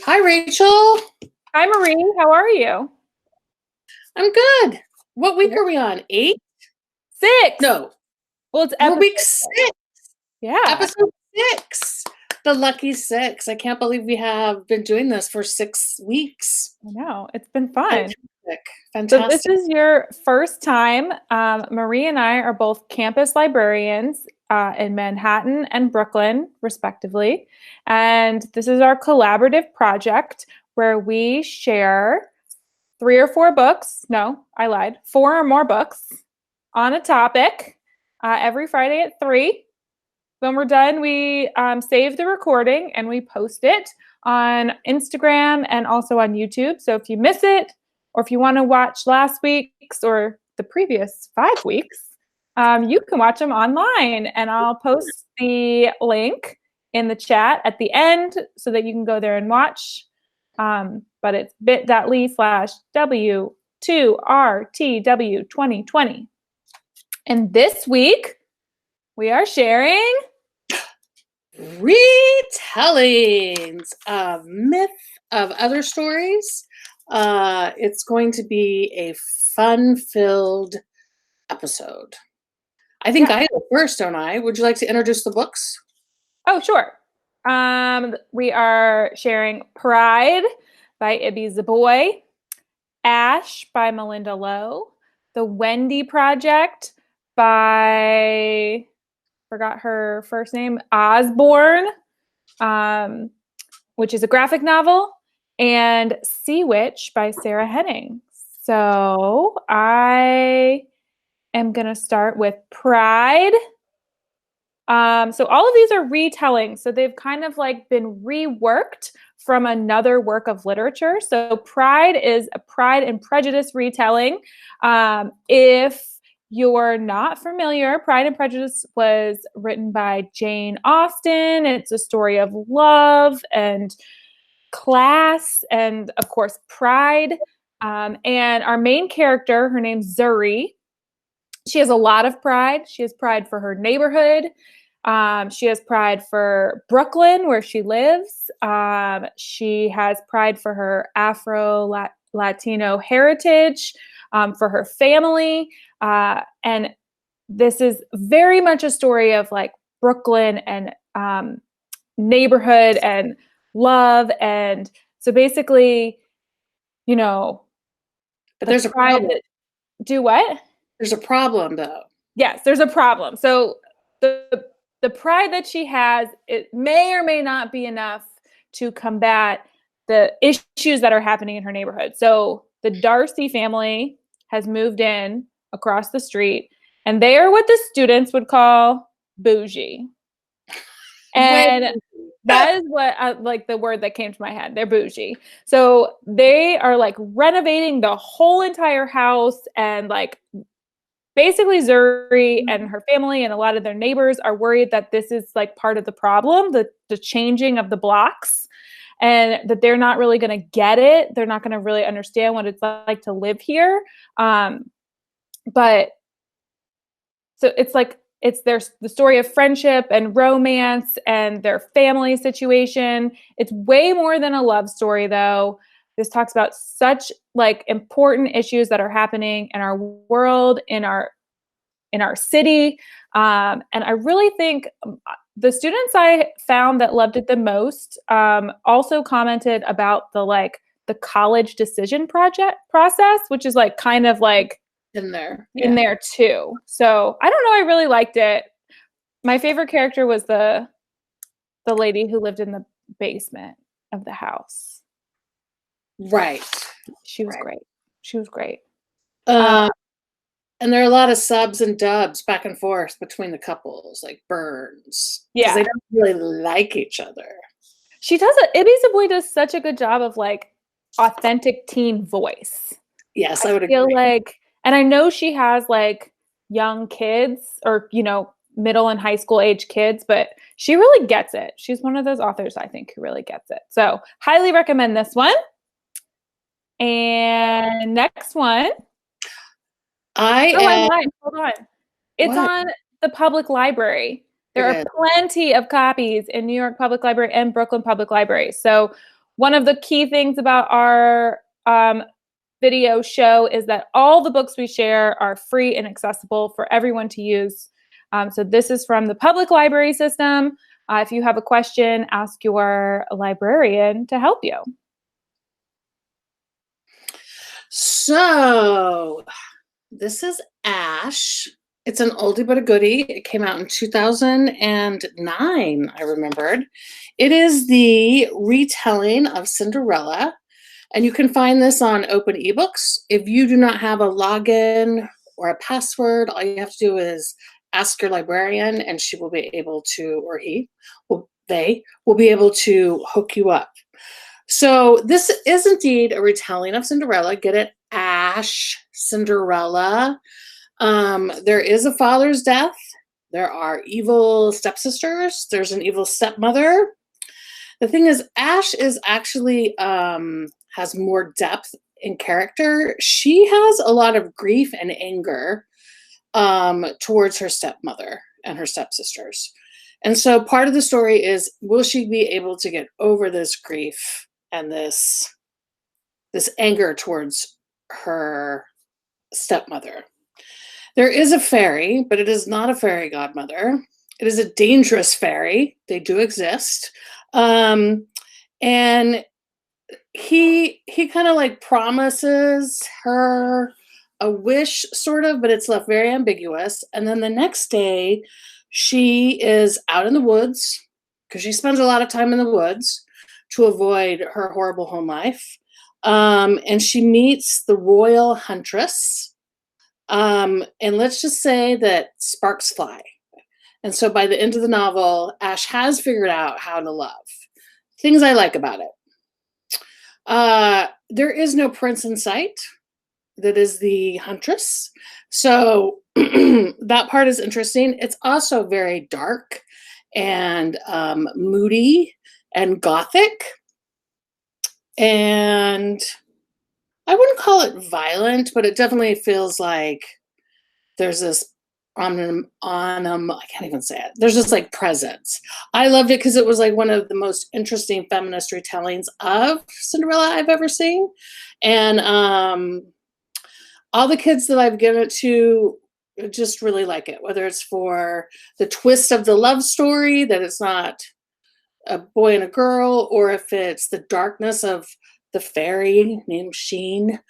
Hi, Rachel. Hi, Marie. How are you? I'm good. What week are we on? 8? 6. No, Well, it's we're week 6. Yeah. Episode 6. The lucky 6. I can't believe we have been doing this for 6 weeks. I know. It's been fun. Fantastic. So this is your first time. Marie and I are both campus librarians in Manhattan and Brooklyn, respectively. And this is our collaborative project where we share 3 or 4 books. No, I lied. 4 or more books on a topic every Friday at 3. When we're done, we save the recording and we post it on Instagram and also on YouTube. So if you miss it, or if you want to watch last week's or the previous 5 weeks, you can watch them online. And I'll post the link in the chat at the end so that you can go there and watch. But it's bit.ly/W2RTW2020. And this week, we are sharing Retellings of myth of other stories. It's going to be a fun-filled episode. I think I go first, don't I? Would you like to introduce the books? Oh, sure. We are sharing Pride by Ibi Zoboi, Ash by Malinda Lo, The Wendy Project by, forgot her first name, Osborne, which is a graphic novel, and Sea Witch by Sarah Henning. So I am going to start with Pride. So all of these are retellings. So they've kind of like been reworked from another work of literature. So Pride is a Pride and Prejudice retelling. If you're not familiar, Pride and Prejudice was written by Jane Austen. It's a story of love and class and, of course, pride. And our main character, her name's Zuri. She has a lot of pride. She has pride for her neighborhood. She has pride for Brooklyn, where she lives. She has pride for her Afro-Latino heritage, for her family. And this is very much a story of like Brooklyn and neighborhood and love. And so basically, you know, but there's a problem. Do what? There's a problem, though. Yes, there's a problem. So the pride that she has, it may or may not be enough to combat the issues that are happening in her neighborhood. So the Darcy family has moved in across the street, and they are what the students would call bougie. And that is what like the word that came to my head. They're bougie. So they are like renovating the whole entire house, and like basically Zuri and her family and a lot of their neighbors are worried that this is like part of the problem, the changing of the blocks, and that they're not really going to get it. They're not going to really understand what it's like to live here. But so it's like, there's the story of friendship and romance and their family situation. It's way more than a love story, though. This talks about such like important issues that are happening in our world, in our city. And I really think the students I found that loved it the most also commented about the college decision process, which is like kind of like in there too. So I don't know. I really liked it. My favorite character was the lady who lived in the basement of the house. Right. She was great. She was great. And there are a lot of subs and dubs back and forth between the couples, like burns. Yeah. They don't really like each other. She does it. Ibi Zoboi does such a good job of like authentic teen voice. Yes, I would feel agree. Like, and I know she has like young kids or, middle and high school age kids, but she really gets it. She's one of those authors, I think, who really gets it. So highly recommend this one. And next one. I'm lying. Hold on. It's on the public library. There are plenty of copies in New York Public Library and Brooklyn Public Library. So one of the key things about our video show is that all the books we share are free and accessible for everyone to use. So this is from the public library system. If you have a question, ask your librarian to help you. So this is Ash. It's an oldie but a goodie. It came out in 2009, I remembered. It is the retelling of Cinderella, and you can find this on Open eBooks. If you do not have a login or a password, all you have to do is ask your librarian, and she will be able to, or they will be able to hook you up. So this is indeed a retelling of Cinderella. Get it? Ash, Cinderella. There is a father's death. There are evil stepsisters. There's an evil stepmother. The thing is, Ash is actually has more depth in character. She has a lot of grief and anger towards her stepmother and her stepsisters. And so part of the story is, will she be able to get over this grief and this anger towards her stepmother? There is a fairy, but it is not a fairy godmother. It is a dangerous fairy. They do exist. And he kind of like promises her a wish, sort of, but it's left very ambiguous. And then the next day, she is out in the woods, because she spends a lot of time in the woods to avoid her horrible home life. And she meets the royal huntress. And let's just say that sparks fly. And so by the end of the novel, Ash has figured out how to love. Things I like about it. There is no prince in sight. That is the huntress. So that part is interesting. It's also very dark and moody and gothic. And I wouldn't call it violent, but it definitely feels like there's this I can't even say it. There's just like presence. I loved it because it was like one of the most interesting feminist retellings of Cinderella I've ever seen. And all the kids that I've given it to just really like it, whether it's for the twist of the love story, that it's not a boy and a girl, or if it's the darkness of the fairy named Sheen,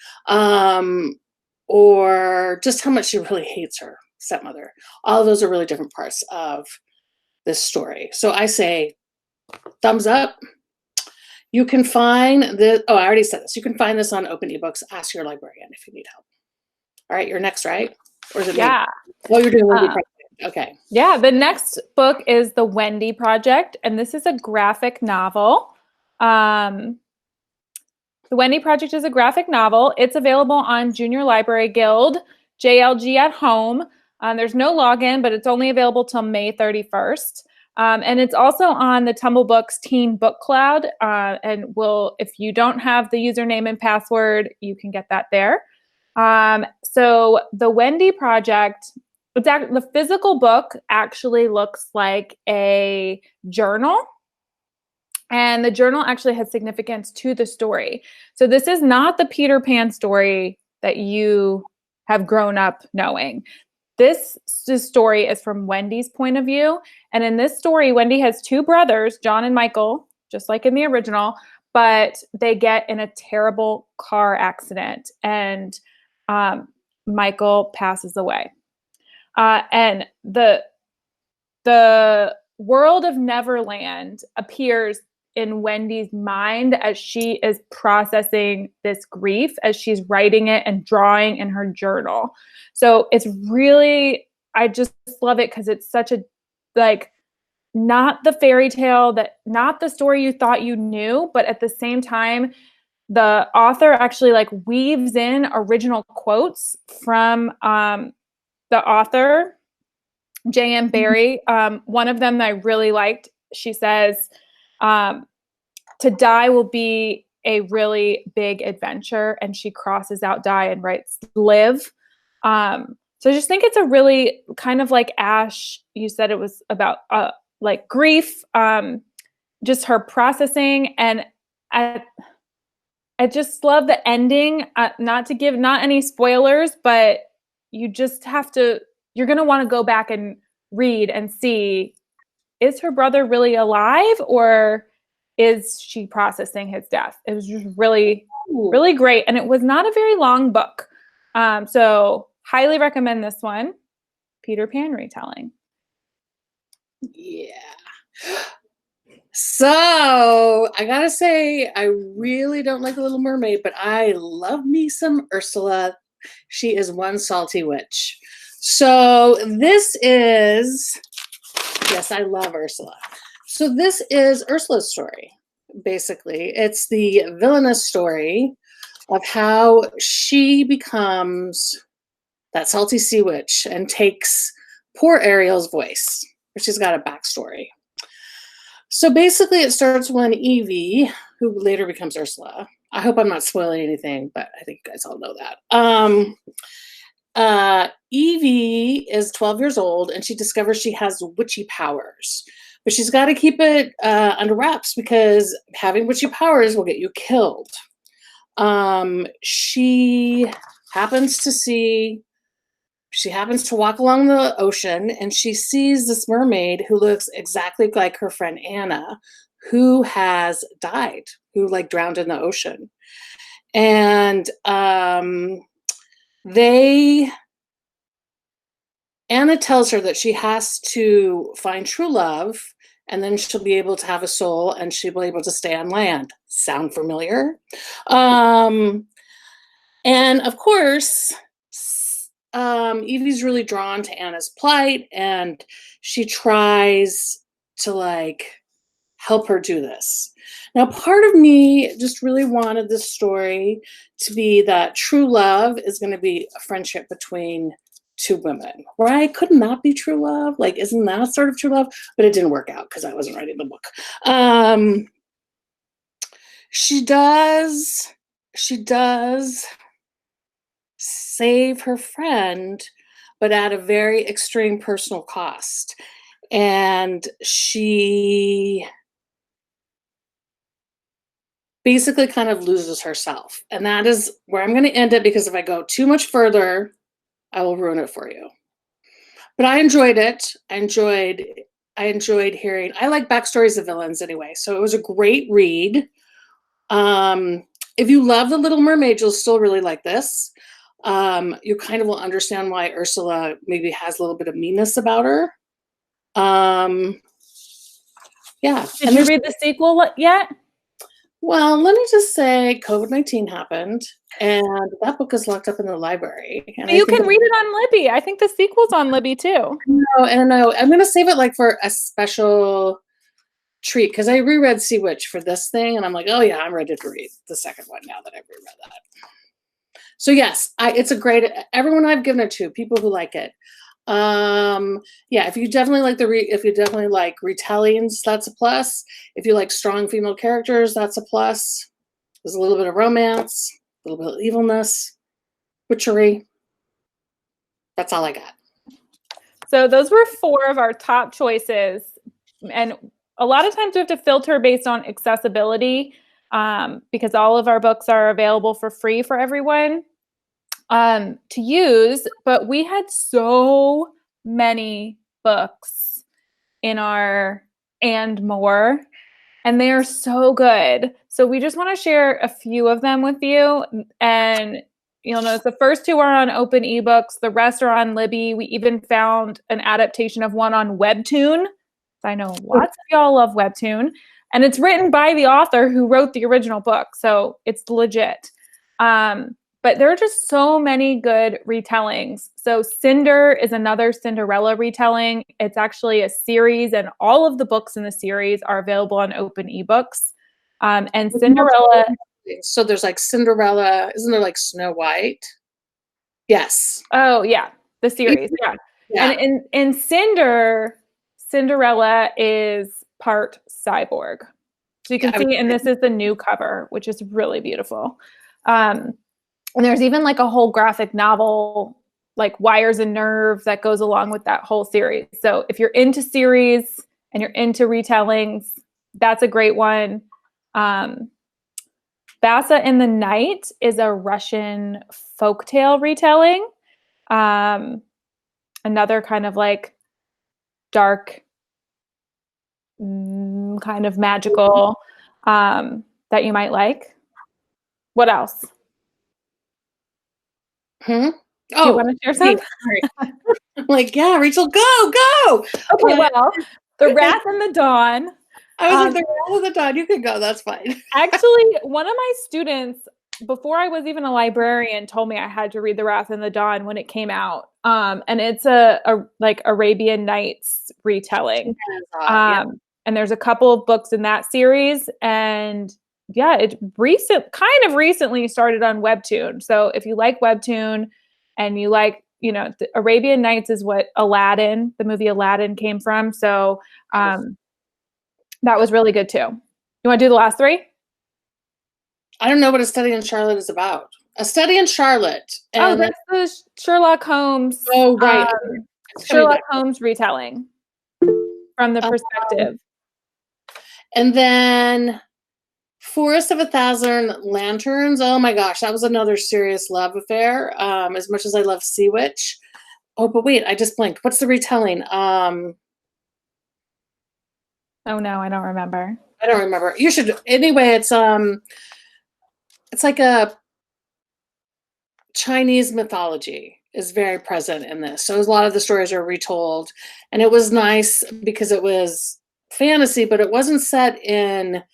or just how much she really hates her stepmother. All of those are really different parts of this story. So I say thumbs up. You can find this. Oh, I already said this. You can find this on Open eBooks. Ask your librarian if you need help. All right, you're next, right? Or is it me? Oh, you're doing Wendy Project. Okay. Yeah, the next book is The Wendy Project, and this is a graphic novel. The Wendy Project is a graphic novel. It's available on Junior Library Guild, JLG at Home. There's no login, but it's only available till May 31st. And it's also on the Tumblebooks Teen Book Cloud. And if you don't have the username and password, you can get that there. So the Wendy Project, the physical book actually looks like a journal. And the journal actually has significance to the story. So this is not the Peter Pan story that you have grown up knowing. This story is from Wendy's point of view. And in this story, Wendy has two brothers, John and Michael, just like in the original, but they get in a terrible car accident and Michael passes away. And the world of Neverland appears in Wendy's mind as she is processing this grief, as she's writing it and drawing in her journal. So it's really, I just love it because it's such a, like, not the fairy tale, not the story you thought you knew, but at the same time, the author actually like weaves in original quotes from the author, J.M. Barrie. One of them that I really liked, she says, to die will be a really big adventure, and she crosses out die and writes live. So I just think it's a really kind of like Ash, you said it was about like grief, just her processing. And I just love the ending. Not to give not any spoilers, but you just have to. You're gonna want to go back and read and see, is her brother really alive, or is she processing his death? It was just really, really great, and it was not a very long book. So highly recommend this one, Peter Pan retelling. Yeah. So I gotta say, I really don't like The Little Mermaid, but I love me some Ursula. She is one salty witch. So this is, yes, I love Ursula. So this is Ursula's story, basically. It's the villainous story of how she becomes that salty sea witch and takes poor Ariel's voice, but she's got a backstory. So basically it starts when Evie, who later becomes Ursula, I hope I'm not spoiling anything, but I think you guys all know that. Evie is 12 years old and she discovers she has witchy powers, but she's got to keep it under wraps because having witchy powers will get you killed. She happens to walk along the ocean and she sees this mermaid who looks exactly like her friend Anna, who has died, who like drowned in the ocean. And Anna tells her that she has to find true love and then she'll be able to have a soul and she'll be able to stay on land. Sound familiar? And of course, Evie's really drawn to Anna's plight and she tries to like help her do this. Now, part of me just really wanted this story to be that true love is going to be a friendship between two women, right? Couldn't that be true love? Like, isn't that sort of true love? But it didn't work out because I wasn't writing the book. She does save her friend, but at a very extreme personal cost. And she basically kind of loses herself. And that is where I'm going to end it because if I go too much further, I will ruin it for you. But I enjoyed it. I enjoyed hearing, I like backstories of villains anyway. So it was a great read. If you love The Little Mermaid, you'll still really like this. You kind of will understand why Ursula maybe has a little bit of meanness about her. Yeah. Did you read the sequel yet? Well, let me just say COVID-19 happened and that book is locked up in the library. And you can read it on Libby. I think the sequel's on Libby too. No, and no, I'm going to save it like for a special treat because I reread Sea Witch for this thing and I'm like, oh yeah, I'm ready to read the second one now that I've reread that. So yes, it's a great, everyone I've given it to, people who like it. Yeah, if you definitely like retellings, that's a plus. If you like strong female characters, that's a plus. There's a little bit of romance, a little bit of evilness, witchery. That's all I got. So those were 4 of our top choices. And a lot of times we have to filter based on accessibility because all of our books are available for free for everyone to use. But we had so many books in our and more, and they are so good. So we just want to share a few of them with you. And you'll notice the first 2 are on open ebooks. The rest are on Libby. We even found an adaptation of one on Webtoon. I know lots of y'all love Webtoon. And it's written by the author who wrote the original book. So it's legit. But there are just so many good retellings. So Cinder is another Cinderella retelling. It's actually a series, and all of the books in the series are available on open ebooks. And Cinderella. So there's like Cinderella. Isn't there like Snow White? Yes. Oh yeah, the series. Yeah. And in Cinderella is part cyborg. So you can see, and this is the new cover, which is really beautiful. And there's even like a whole graphic novel, like Wires and Nerve, that goes along with that whole series. So if you're into series and you're into retellings, that's a great one. Bassa in the Night is a Russian folktale retelling. Another kind of like dark, kind of magical, that you might like. What else? Hmm? Do you want to share some? Yeah, I'm like, yeah, Rachel, go. Okay, well, The Wrath and the Dawn. I was like, The Wrath of the Dawn, you can go, that's fine. Actually, one of my students, before I was even a librarian, told me I had to read The Wrath and the Dawn when it came out. And it's a like Arabian Nights retelling. Yeah. And there's a couple of books in that series, and yeah, it recently started on Webtoon. So if you like Webtoon and you like, the Arabian Nights is what the movie Aladdin came from. So that was really good too. You want to do the last three? I don't know what A Study in Charlotte is about. A Study in Charlotte. And that's the Sherlock Holmes. Oh, right. Sherlock Holmes retelling from the perspective. And then Forest of 1,000 Lanterns. Oh my gosh, that was another serious love affair. As much as I love Sea Witch. Oh, but wait, I just blanked. What's the retelling? Oh no, I don't remember. I don't remember. You should anyway. It's like a Chinese mythology is very present in this. So a lot of the stories are retold, and it was nice because it was fantasy, but it wasn't set in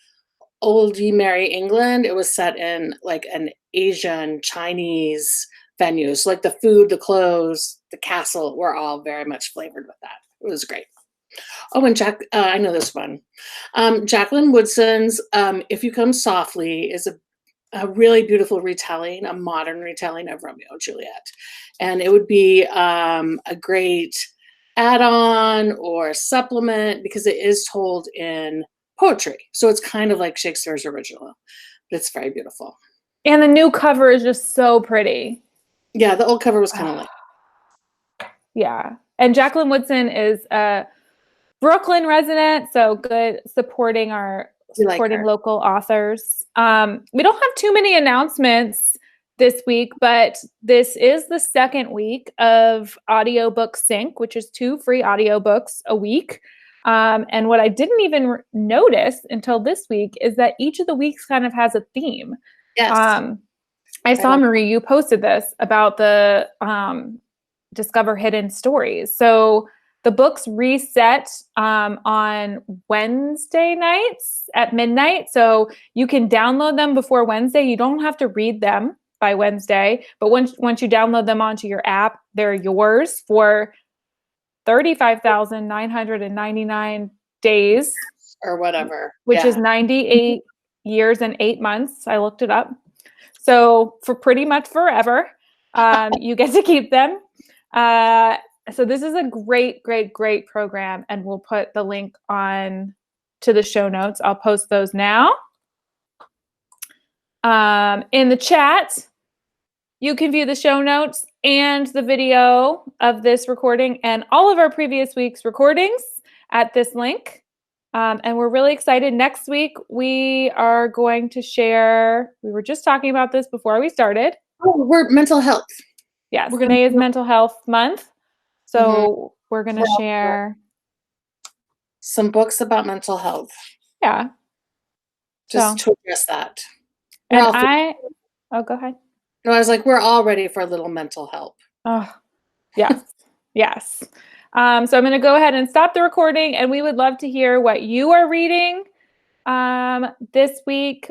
old Merry England. It was set in like an Asian Chinese venue. So like the food, the clothes, the castle were all very much flavored with that. It was great. Oh, and I know this one. Jacqueline Woodson's If You Come Softly is a really beautiful retelling, a modern retelling of Romeo and Juliet. And it would be a great add-on or supplement because it is told in poetry. So it's kind of like Shakespeare's original, but it's very beautiful. And the new cover is just so pretty. Yeah, the old cover was kind of like. Yeah. And Jacqueline Woodson is a Brooklyn resident, so good supporting local authors. We don't have too many announcements this week, but this is the second week of Audiobook Sync, which is 2 free audiobooks a week. And what I didn't even notice until this week is that each of the weeks kind of has a theme. Yes. I saw, Marie, you posted this about the Discover Hidden Stories. So the books reset on Wednesday nights at midnight. So you can download them before Wednesday. You don't have to read them by Wednesday. But once you download them onto your app, they're yours for 35,999 days. Or whatever. Which is 98 years and 8 months. I looked it up. So for pretty much forever, you get to keep them. So this is a great, great, great program, and we'll put the link on to the show notes. I'll post those now. In the chat, you can view the show notes and the video of this recording and all of our previous week's recordings at this link. And we're really excited. Next week, we are going to share, we were just talking about this before we started. Oh, we're mental health. Yes, May is Mental Health Month. So we're going to share some books about mental health. Yeah. Just to address that. And go ahead. No, I was like, we're all ready for a little mental help. Oh, yes. Yes. So I'm going to go ahead and stop the recording, and we would love to hear what you are reading this week.